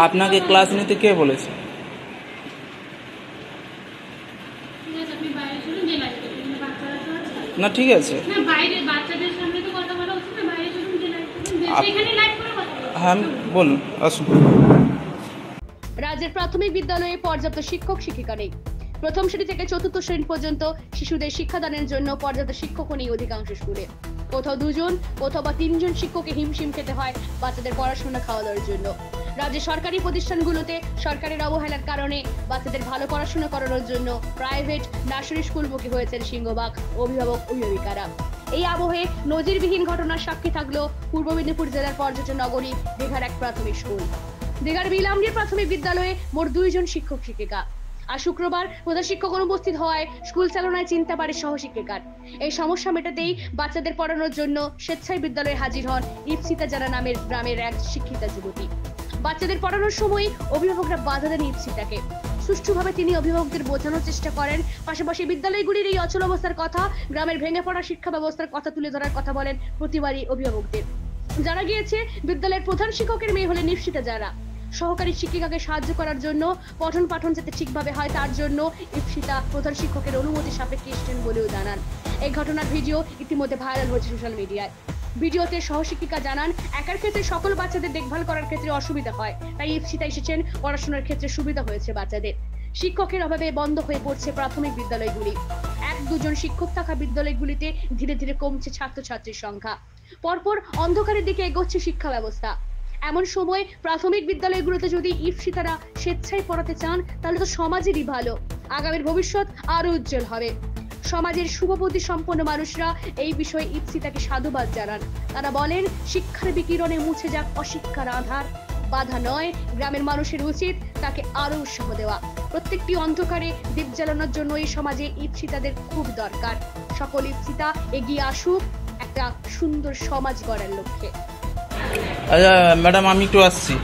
আপনাকে ক্লাস নিতে কে বলেছে? না ঠিক আছে, হ্যাঁ বলুন, আসুন। রাজ্যের প্রাথমিক বিদ্যালয়ে পর্যাপ্ত শিক্ষক শিক্ষিকা নেই। প্রথম শ্রেণী থেকে চতুর্থ শ্রেণী পর্যন্ত শিশুদের শিক্ষাদানের জন্য পর্যাপ্ত শিক্ষকও নেই অধিকাংশ স্কুলে। কোথাও দুজন, কোথাও বা তিনজন শিক্ষককে হিমশিম খেতে হয় বাচ্চাদের পড়াশোনা খাওয়া দাওয়ার জন্য। রাজ্যের সরকারি প্রতিষ্ঠানগুলোতে সরকারের অবহেলার কারণে বাচ্চাদের ভালো পড়াশোনা করানোর জন্য প্রাইভেট নার্সারি স্কুলমুখী হয়েছেন সিংহভাগ অভিভাবক অভিভাবিকারা। এই আবহে নজিরবিহীন ঘটনার সাক্ষী থাকলো পূর্ব মেদিনীপুর জেলার পর্যটন নগরী দীঘার এক প্রাথমিক স্কুল। দীঘার বিলামডির প্রাথমিক বিদ্যালয়ে মোট 2 জন শিক্ষক শিক্ষিকা। আর শুক্রবার প্রধান শিক্ষক অনুপস্থিত হওয়ায় স্কুল চালনায় চিন্তা বাড়ে সহশিক্ষিকার। এই সমস্যা মেটাতেই বাচ্চাদের পড়ানোর জন্য স্বেচ্ছায় বিদ্যালয়ে হাজির হন ইপসিতা যারা নামের গ্রামের এক শিক্ষিতা যুবতী। বাচ্চাদের পড়ানোর সময় অভিভাবকরা বাধা দেন ইপসিতাকে। সুষ্ঠুভাবে তিনি অভিভাবকদের বোঝানোর চেষ্টা করেন, পাশাপাশি বিদ্যালয়গুলির এই অচল অবস্থার কথা, গ্রামের ভেঙে পড়া শিক্ষা ব্যবস্থার কথা তুলে ধরার কথা বলেন প্রতিবারই অভিভাবকদের। জানা গিয়েছে বিদ্যালয়ের প্রধান শিক্ষকের মেয়ে হলেন ইপসিতা যারা। সহকারী শিক্ষিকাকে সাহায্য করার জন্য পঠন পাঠন যাতে ঠিকভাবে হয় তার জন্য ইপসিতা প্রধান শিক্ষকের অনুমতি সাপেক্ষে এসেছেন বলেও জানান। এই ঘটনার ভিডিও ইতিমধ্যে ভাইরাল হয়েছে সোশ্যাল মিডিয়ায়। ভিডিওতে সহশিক্ষিকা জানান, একার ক্ষেত্রে সকল বাচ্চাদের দেখভাল করার ক্ষেত্রে অসুবিধা হয়, তাই ইপসিতা এসেছেন, পড়াশোনার ক্ষেত্রে সুবিধা হয়েছে বাচ্চাদের। শিক্ষকের অভাবে বন্ধ হয়ে পড়ছে প্রাথমিক বিদ্যালয়গুলি। 1-2 জন শিক্ষক থাকা বিদ্যালয়গুলিতে ধীরে ধীরে কমছে ছাত্রছাত্রীর সংখ্যা। পরপর অন্ধকারের দিকে এগোচ্ছে শিক্ষা ব্যবস্থা। এমন সময় প্রাথমিক বিদ্যালয়গুলোতে যদি ইপসিতারা স্বেচ্ছায় পড়াতে চান তাহলে তো সমাজেরই ভালো, আগামীর ভবিষ্যৎ আরো উজ্জ্বল হবে। সমাজের শুভবুদ্ধি সম্পন্ন মানুষরা এই বিষয়ে ইপসিতাকে সাধুবাদ জানান। তারা বলেন, শিক্ষার বিকিরণে মুছে যাক অশিক্ষার আধার, বাধা নয়, গ্রামের মানুষের উচিত তাকে আরো উৎসাহ দেওয়া। প্রত্যেকটি অন্ধকারে দীপ জ্বালানোর জন্য এই সমাজে ইপসিতাদের খুব দরকার। সকল ইপসিতা এগিয়ে আসুক একটা সুন্দর সমাজ গড়ার লক্ষ্যে। আচ্ছা ম্যাডাম, আমি একটু আসছি।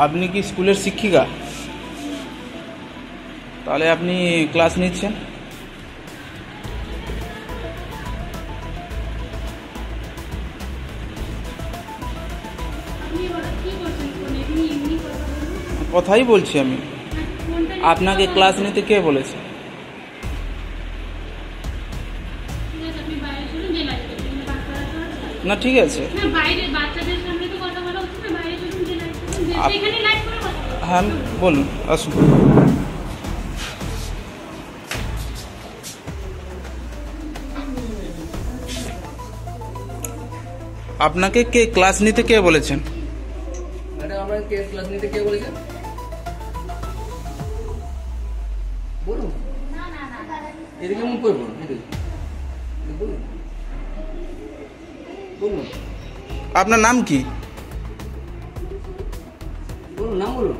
আপনি কি স্কুলের শিক্ষিকা? তাহলে আপনি ক্লাস নিচ্ছেন? কথাই বলছি আমি। আপনাকে ক্লাস নিতে কে বলেছে? না ঠিক আছে, হ্যাঁ বলুন, আসুন। আপনাকে কে ক্লাস নিতে কে বলেছেন? ম্যাডাম, আপনাকে কে ক্লাস নিতে কে বলেছেন? বলুন। এদিকে মুখ করে বলুন, বলুন বলুন। আপনার নাম কি? বলুন, নাম বলুন।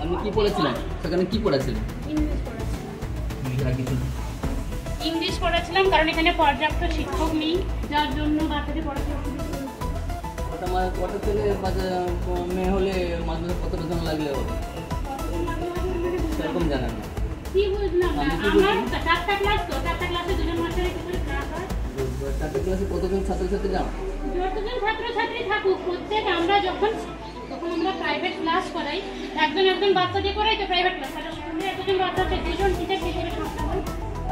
আপনি কি পড়েছিলেন সেখানে? কি পড়েছিলেন? ইংলিশ পড়াচ্ছিলাম, কারণ এখানে পর্যাপ্ত শিক্ষক নেই, যার জন্য বাচ্চাদের পড়াতে অসুবিধা হচ্ছে। কটা থেকে মেয়ে হলে মাঝে কতটা জন লাগলে হবে সেরকম জানেন না? কি বুঝলাম না, আমার 4টা ক্লাস, তো 4টা ক্লাসে 2 জন মাস্টারের ভিতরে ক্লাস হয়। 4টা ক্লাসে কতজন ছাত্রছাত্রী যান? যতজন ছাত্রছাত্রী থাকুক, প্রত্যেক আমরা যখন আমরা প্রাইভেট ক্লাস করাই, একজন বাচ্চা দিয়ে করাই তো প্রাইভেট ক্লাস, একজন বাচ্চাকে 2 জন টিচার হিসেবে সামলাতে হয়।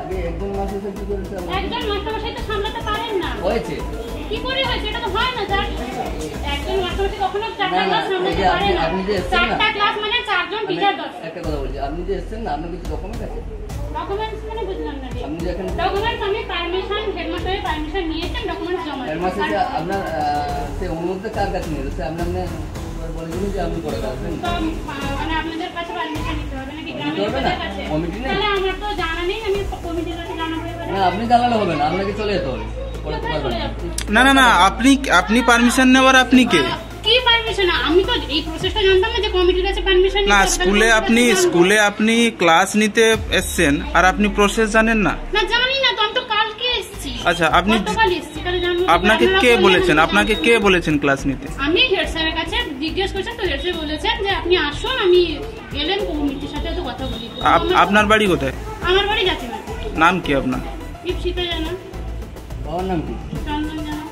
আগে একজন মাস্টার কি করে একজন মাস্টারমশাই তো সামলাতে পারেন না। হয়েছে কি করে হয়েছে? এটা তো হয় না স্যার। একজন মাস্টারমশাই কখনো 4টা ক্লাস সামলাতে পারে না। 4টা ক্লাস মানে 4 জন টিচার দরকার। একটা কথা বলছি, আপনি যে এসেছেন না, আপনার কিছু ডকুমেন্ট আছে? ডকুমেন্টস মানে বুঝলাম না। আপনি যে এখানে ডকুমেন্টস আমি পারমিশন, হেডমাস্টারের পারমিশন নিয়েছেন, ডকুমেন্টস জমা দিয়েছেন। হেডমাস্টার আপনার সে অনুমতি কার কাছে নিয়েছে? আপনি বলেছেন যে আপনি করে আসবেন, তো মানে আপনাদের কাছে পারমিশন নিতে হবে নাকি গ্রামের কাছে? কমিটি নেই? তাহলে আমার তো জানা নেই, আমি কমিটির কাছে জানাবো। না, আপনি জানালে হবে না, আপনাকে চলে যেতে হবে। না না না, আপনি পারমিশন নেওয়ার আপনি কে? কি পারমিশন? আমি তো এই প্রসেসটা জানতাম না যে কমিটির কাছে পারমিশন না, স্কুলে আপনি ক্লাস নিতে এসেছেন আর আপনি প্রসেস জানেন না? না জানি না তো, আমি তো কালকে এসেছি। আচ্ছা, আপনি আপনাকে কে বলেছেন? আপনাকে কে বলেছেন ক্লাস নিতে? আমি হেড স্যারের কাছে জিজ্ঞেস করছেন, তো হেড স্যার বলেছেন যে আপনি আসুন, আমি গেলেন কমিটির সাথে তো কথা বলি। আপনার বাড়ি কোথায়? আমার বাড়ি জাতিমার। নাম কি আপনার? ইপসিতা জানা। বাবার নাম কি? চন্দন জানা।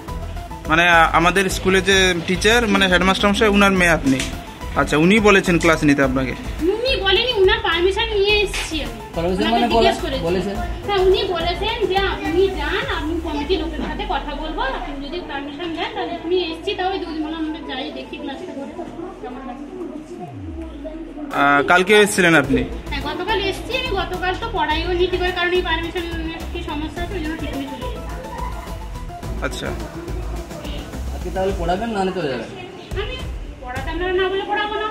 মানে আমাদের স্কুলে যে টিচার মানে হেডমাস্টার মশাই উনার মেয়ে আপনি? আচ্ছা, উনি বলেছেন ক্লাস নিতে আপনাকে? উনি বলেনি, উনার পারমিশন নিয়ে এসেছি আমি। পারমিশন ওনাকে মানে জিজ্ঞেস করেছি। বলেছেন? হ্যাঁ, উনি বলেছেন যে আপনি যান, আমি কমিটি লোকের সাথে কথা বলবো, আপনি যদি পারমিশন দেন তাহলে আপনি এসেছি, তাহলে দুদিন হলো আমরা যাই দেখি ক্লাসটা করে কেমন লাগে। কালকে এসেছিলেন আপনি? হ্যাঁ, গতকাল এসেছি আমি। গতকাল তো পড়াইও নি টিচার কারণে পারমিশন কি সমস্যা আছে, ওই জন্য টিচার চলে গেছি। আচ্ছা, আজকে তাহলে পড়াবেন না চলে যাবেন? আমি পড়াতে আপনারা না বলে পড়াবো না?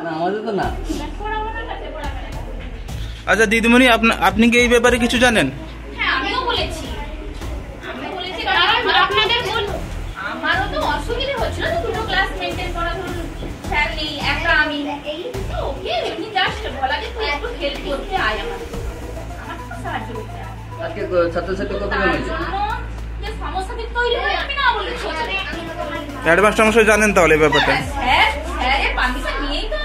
না আমাদের তো না। পড়াবো না, তাতে পড়াবো না। আচ্ছা দিদিমণি, আপনি কি এই ব্যাপারে কিছু জানেন? হ্যাঁ, আমিও বলেছি কারণ আপনাদের আমারও তো অসুবিধা হচ্ছিল, তো দুটো ক্লাস মেনটেন করা, ধরুন স্যার নেই, একা আমি, তো ওকে এমনি জাস্ট বলা যে তুই একটু হেল্প করতে আয়, আমার তো সাহায্য করতে আয়। আজকে ছাত্রছাত্রী কত তার হয়েছে? জন্য যে সমস্যাটি তৈরি হয় আমি না বলেছি। হেডমাস্টার মশাই জানেন তাহলে এই ব্যাপারটা? স্যারের পারমিশন নিয়েই তো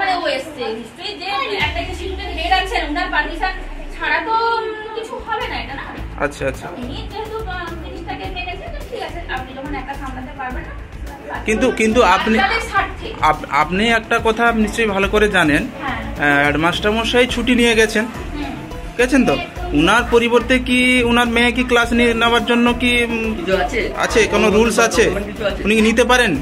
মানে ও এসছে। নিশ্চয়ই যে একটা ইনস্টিটিউটের হেড আছেন, ওনার পারমিশন ছাড়া তো কিছু হবে না, এটা না। আচ্ছা আচ্ছা। উনি যেহেতু জিনিসটাকে মেনেছেন, তো ঠিক আছে, আপনি যখন একা সামলাতে পারবেন না, কিন্তু বাচ্চাদের স্বার্থে। আপনি একটা কথা নিশ্চয়ই ভালো করে জানেন, হ্যাঁ। হেডমাস্টার মশাই ছুটি নিয়ে গেছেন, গেছেন তো। উনার পরিবর্তে কি উনার মেয়ে কি ক্লাস নেওয়ার জন্য কি কিছু আছে? আছে কোনো রুলস আছে? কিছু আছে? উনি কি নিতে পারেন?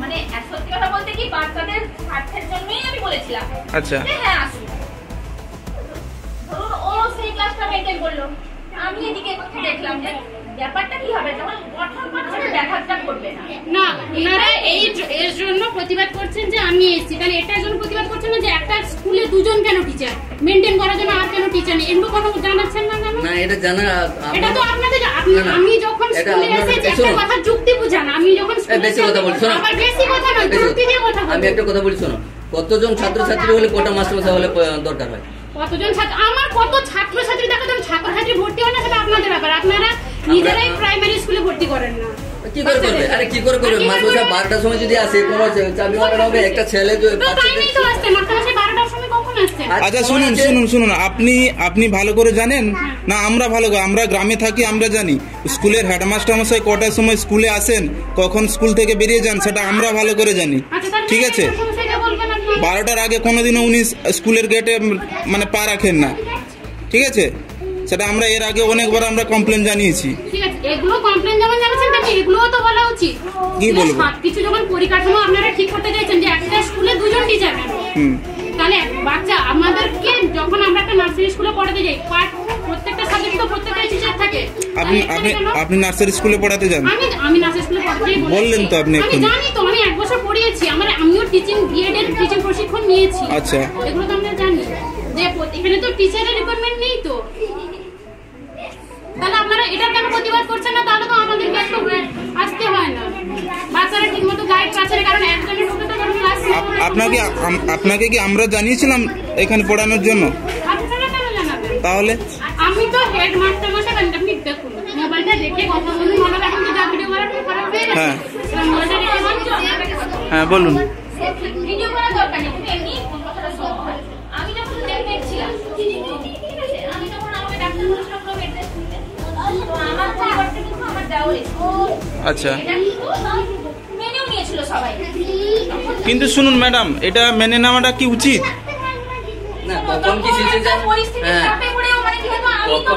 মানে সত্যি কথা বলতে কি, বাচ্চাদের স্বার্থের জন্যই আমি বলেছিলাম আচ্ছা। যে হ্যাঁ আসুন। ধরুন ও সেই ক্লাসটা মেনটেন করলো, আমি এদিকে দেখলাম যে ব্যাপারটা কি হবে, যখন কঠোর কঠোর ব্যাঘাতটা করবে না। না, ওনারা এর জন্য প্রতিবাদ করছেন যে আমি এসেছি, তাহলে এটার জন্য প্রতিবাদ করছেন না যে একটা স্কুলে দুজন কেন টিচার মেনটেন করার জন্য আর কেন টিচার নেই, এগুলো কোনো জানাচ্ছেন না কেন? না, এটা জানা এটা তো আপনাদের না। আমি যখন এটা স্কুলে আপনার- এসেছি শোনো। একটা কথা যুক্তি বুঝান, আমি যখন স্কুলে বেশি কথা বলছি, শোনো। আবার বেশি কথা নয়, বেশি যুক্তি দিয়ে কথা আমি বলবো। একটা কথা বলি, শোনো। কতজন ছাত্রছাত্রী হলে কটা মাস্টারমশাই হলে দরকার হয়? কতজন ছাত্র, আমার কত ছাত্রছাত্রী দেখা যাবে, ছাত্রছাত্রী ভর্তি হয় না, সেটা আপনাদের ব্যাপার, আপনারা নিজেরাই প্রাইমারি স্কুলে ভর্তি করেন না। কি করে করবে? আরে কি করে করবে? মাস্টারমশাই 12টার সময় যদি আসে, কোনো চাবি মারা হবে, একটা ছেলে তো টাইমেই তো আসছে, মাস্টারমশাই 12টার সময় কখন আসছেন? আচ্ছা শুনুন, আপনি ভালো করে জানেন না? আমরা গ্রামে থাকি, আমরা জানি স্কুলের হেডমাস্টার মশাই কটার সময় স্কুলে আসেন, কখন স্কুল থেকে বেরিয়ে যান, সেটা আমরা ভালো করে জানি। আচ্ছা, তাহলে ঠিক আছে, মাস্টারমশাইকে বলবেন আপনি। 12টার আগে কোনোদিনও উনি স্কুলের গেটে মানে পা রাখেন না, ঠিক আছে? সেটা আমরা এর আগে অনেকবার আমরা কমপ্লেন জানিয়েছি। ঠিক আছে, এগুলো কমপ্লেন যখন জানাচ্ছেন, তাহলে এগুলোও তো বলা উচিত। কি বলবো? সবকিছু যখন পরিকাঠামো আপনারা ঠিক করতে চাইছেন যে একটা স্কুলে দুজন টিচার কেন, তাহলে বাচ্চা আমাদেরকে যখন আমরা একটা নার্সারি স্কুলে পড়াতে যাই, প্রত্যেকটা সাবজেক্ট তো প্রত্যেকটা টিচার থাকে। আপনি নার্সারি স্কুলে পড়াতে যান? আমি নার্সারি স্কুলে পড়াতে বললেন তো আপনি আমি এক্ষুনি। জানি তো, আমি 1 বছর পড়িয়েছি, আমিও টিচিং বিএড এর টিচিং প্রশিক্ষণ নিয়েছি। আচ্ছা। এগুলো তো আমরা জানি যে এখানে তো টিচারের রিকোয়ারমেন্ট নেই তো, তাহলে আপনারা এটা কেন প্রতিবাদ করছেন না? তাহলে তো আমাদেরকে একটু আসতে হয় না, বাচ্চারা ঠিক মতো গাইড পাচ্ছে না, কারণ একজনের মতো তো কোনো ক্লাস আপনাকে কি আমরা জানিয়েছিলাম এখানে পড়ানোর জন্য? আপনারা কেন জানাবেন? তাহলে আমি তো হেড মাস্টার মশাই, আপনি দেখুন মোবাইলটা দেখে কথা বলুন, মোবাইল এখন তো যা ভিডিও করার হয়ে গেছে, হ্যাঁ। মোবাইলটা দেখে বলছো। হ্যাঁ বলুন। ভিডিও করার দরকার নেই, তুমি এমনি কোন কথাটা শোনো। আমি যখন দেখছিলাম, ঠিক আছে, আমি যখন আমাকে ডাক্তার বলেছিল পুরো বেড রেস্ট নিতে, তো আমার পরিবর্তে কিন্তু আমার দেওয়ার আচ্ছা, এটা কিন্তু মেনেও নিয়েছিল সবাই। কিন্তু শুনুন ম্যাডাম, এটা মেনে নেওয়াটা কি উচিত? না, কখন কি সিচুয়েশন? পরিস্থিতি হ্যাঁ, চাপে পড়েও মানে যেহেতু আমি তো